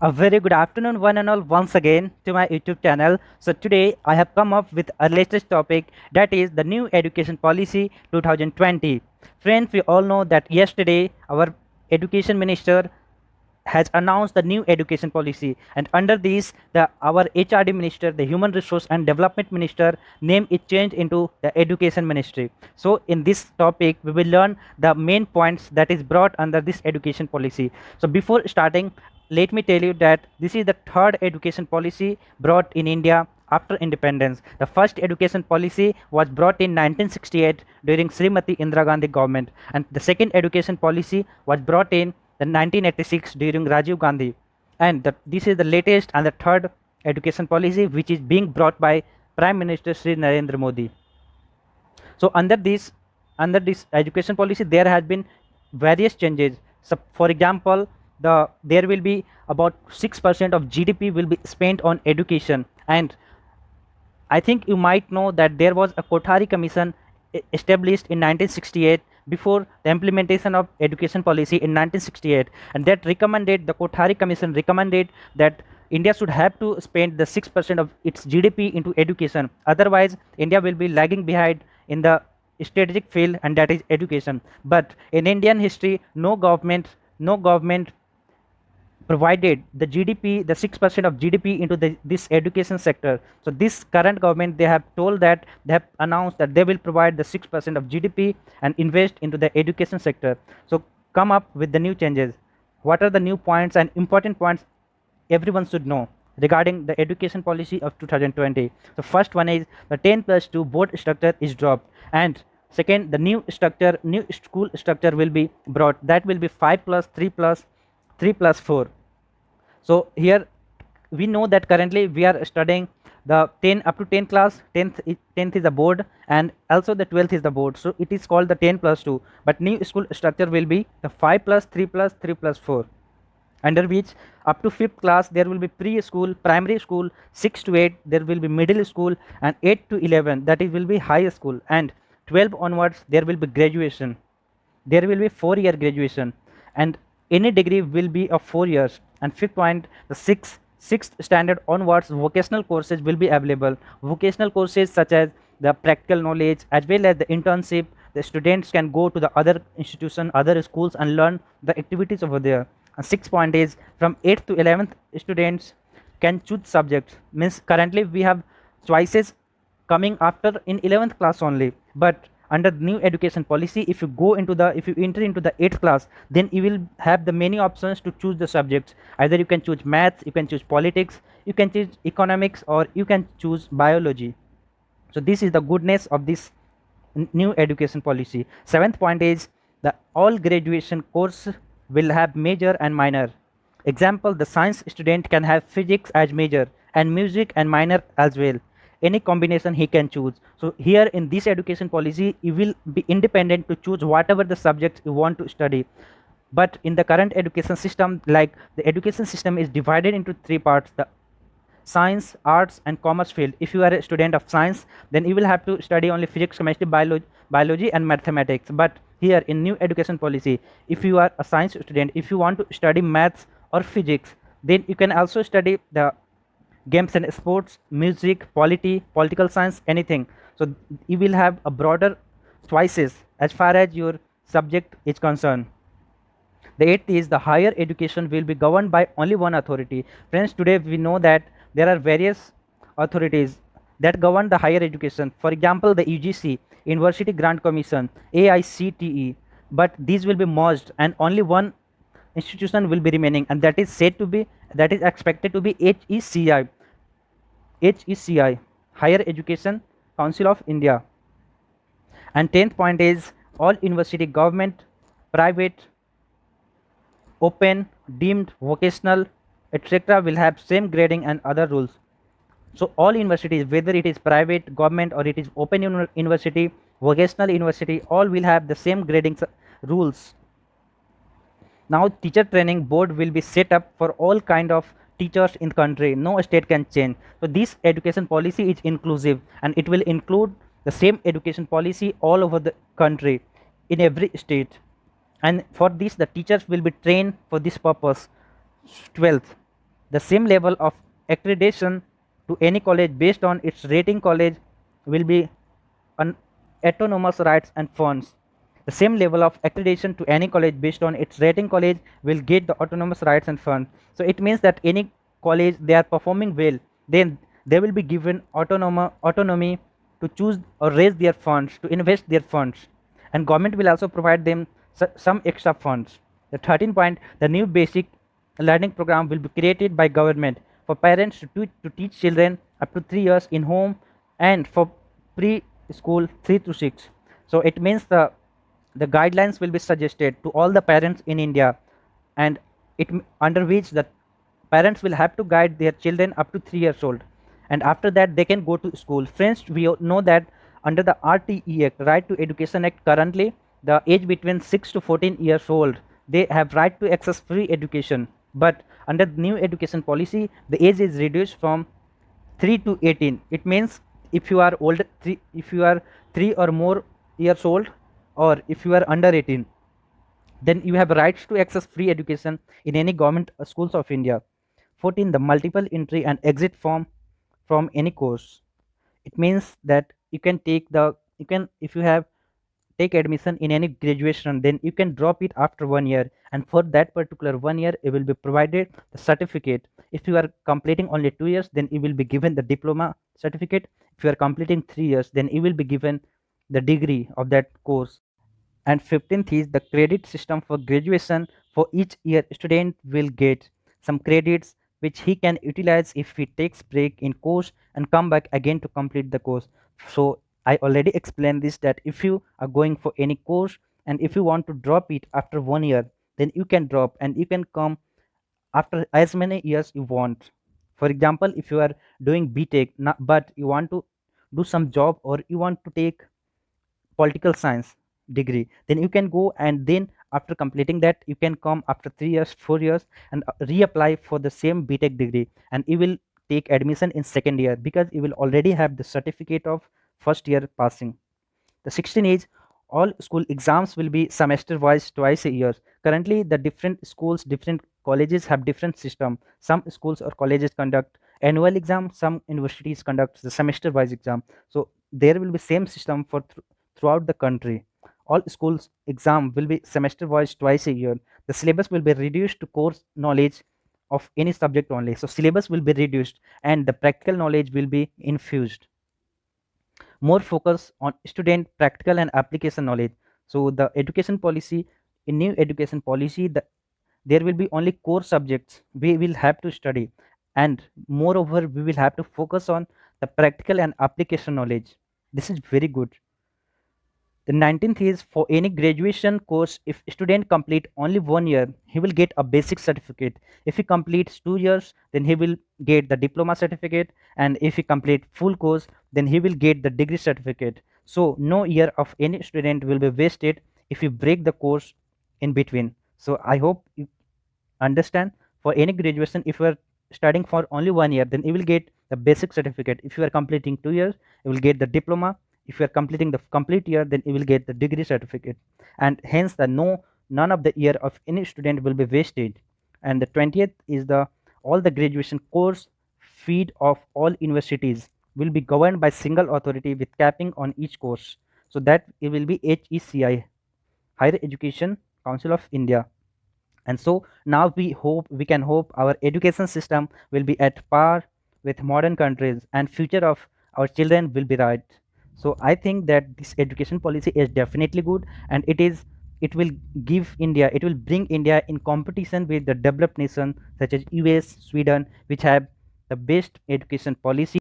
A very good afternoon, one and all, once again to my YouTube channel. So, today I have come up with a latest topic, that is the new education policy 2020. Friends, we all know that yesterday our education minister has announced the new education policy, and under this the our HRD minister, the human resource and development minister, name is changed into the education ministry. So in this topic we will learn the main points that is brought under this education policy. So before starting, let me tell you that this is the third education policy brought in India after independence. The first education policy was brought in 1968 during Srimati Indira Gandhi government, and the second education policy was brought in the 1986 during Rajiv Gandhi, and this is the latest and the third education policy which is being brought by Prime Minister Sri Narendra Modi. So under this education policy there has been various changes. So for example, there will be about 6% of GDP will be spent on education, and I think you might know that there was a Kothari Commission established in 1968 before the implementation of education policy in 1968, and that recommended, the Kothari Commission recommended that India should have to spend the 6% of its GDP into education. Otherwise, India will be lagging behind in the strategic field, and that is education. But in Indian history, no government provided the GDP, the 6% of GDP into this education sector. So this current government, they have told that, they have announced that they will provide the 6% of GDP and invest into the education sector. So come up with the new changes. What are the new points and important points everyone should know regarding the education policy of 2020? So first one is the 10+2 board structure is dropped, and second, the new school structure will be brought, that will be 5+3+3+4. So here we know that currently we are studying the 10 up to 10 class, 10th is the board, and also the 12th is the board. So it is called the 10+2, but new school structure will be the 5+3+3+4, under which up to 5th class there will be preschool, primary school, 6 to 8 there will be middle school, and 8 to 11 that is will be high school, and 12 onwards there will be graduation. There will be 4-year graduation, and any degree will be of 4 years. And fifth point, the sixth standard onwards vocational courses will be available. Vocational courses such as the practical knowledge as well as the internship, the students can go to the other institution, other schools, and learn the activities over there. And sixth point is from 8th to 11th students can choose subjects. Means currently we have choices coming after in 11th class only, but under the new education policy, if you enter into the 8th class, then you will have the many options to choose the subjects. Either you can choose maths, you can choose politics, you can choose economics, or you can choose biology. So this is the goodness of this new education policy. Seventh point is the all graduation course will have major and minor. Example, the science student can have physics as major and music and minor as well. Any combination he can choose. So here in this education policy, you will be independent to choose whatever the subjects you want to study. But in the current education system, like the education system is divided into 3 parts: the science, arts, and commerce field. If you are a student of science, then you will have to study only physics, chemistry, biology and mathematics. But here in new education policy, if you are a science student, if you want to study maths or physics, then you can also study the games and sports, music, political science, anything. So you will have a broader choices as far as your subject is concerned. The eighth is the higher education will be governed by only one authority. Friends, today we know that there are various authorities that govern the higher education. For example, the UGC, University Grant Commission, AICTE, but these will be merged and only one institution will be remaining, and that is expected to be HECI, Higher Education Council of India. And 10th point is all university, government, private, open, deemed, vocational, etc. will have same grading and other rules. So all universities, whether it is private, government, or it is open university, vocational university, all will have the same grading rules. Now teacher training board will be set up for all kind of teachers in the country. No state can change. So this education policy is inclusive, and it will include the same education policy all over the country in every state. And for this the teachers will be trained for this purpose. 12th, the same level of accreditation to any college based on its rating. College will be an autonomous rights and funds. The same level of accreditation to any college based on its rating. College will get the autonomous rights and funds. So it means that any college they are performing well, then they will be given autonomy to choose or raise their funds, to invest their funds, and government will also provide them some extra funds. The 13 point, the new basic learning program will be created by government for parents to teach children up to 3 years in home, and for preschool 3 to 6. So it means the guidelines will be suggested to all the parents in India, and under which the parents will have to guide their children up to 3 years old, and after that they can go to school. Friends, we all know that under the RTE Act, Right to Education Act, currently the age between 6 to 14 years old, they have right to access free education. But under the new education policy, the age is reduced from 3 to 18. It means if you are older, if you are 3 or more years old, or if you are under 18, then you have rights to access free education in any government schools of India. 14, the multiple entry and exit form from any course. It means that you can take the, you can, if you have take admission in any graduation, then you can drop it after 1 year, and for that particular 1 year you will be provided the certificate. If you are completing only 2 years, then you will be given the diploma certificate. If you are completing 3 years, then you will be given the degree of that course. And 15th is the credit system for graduation. For each year, student will get some credits which he can utilize if he takes break in course and come back again to complete the course. So I already explained this, that if you are going for any course and if you want to drop it after 1 year, then you can drop and you can come after as many years you want. For example, if you are doing BTech but you want to do some job, or you want to take political science degree, then you can go, and then after completing that you can come after 3 years, 4 years, and reapply for the same BTech degree, and you will take admission in second year because you will already have the certificate of first year passing. The 16 is all school exams will be semester wise twice a year. Currently the different schools, different colleges have different system. Some schools or colleges conduct annual exam, some universities conduct the semester wise exam. So there will be same system for throughout the country. All schools exam will be semester wise twice a year. The syllabus will be reduced to course knowledge of any subject only. So syllabus will be reduced and the practical knowledge will be infused. More focus on student practical and application knowledge. So the education policy, in new education policy, there will be only core subjects we will have to study, and moreover we will have to focus on the practical and application knowledge. This is very good. The 19th is for any graduation course, if student complete only 1 year, he will get a basic certificate. If he completes 2 years, then he will get the diploma certificate, and if he complete full course, then he will get the degree certificate. So no year of any student will be wasted if you break the course in between. So I hope you understand. For any graduation, if you are studying for only 1 year, then you will get the basic certificate. If you are completing 2 years, you will get the diploma. If you are completing the complete year, then you will get the degree certificate, and hence the none of the year of any student will be wasted. And the 20th is the all the graduation course feed of all universities will be governed by single authority with capping on each course. So that it will be HECI, Higher Education Council of India. And so now we can hope our education system will be at par with modern countries, and future of our children will be right. So I think that this education policy is definitely good, and it will give India, it will bring India in competition with the developed nation such as US, Sweden, which have the best education policy.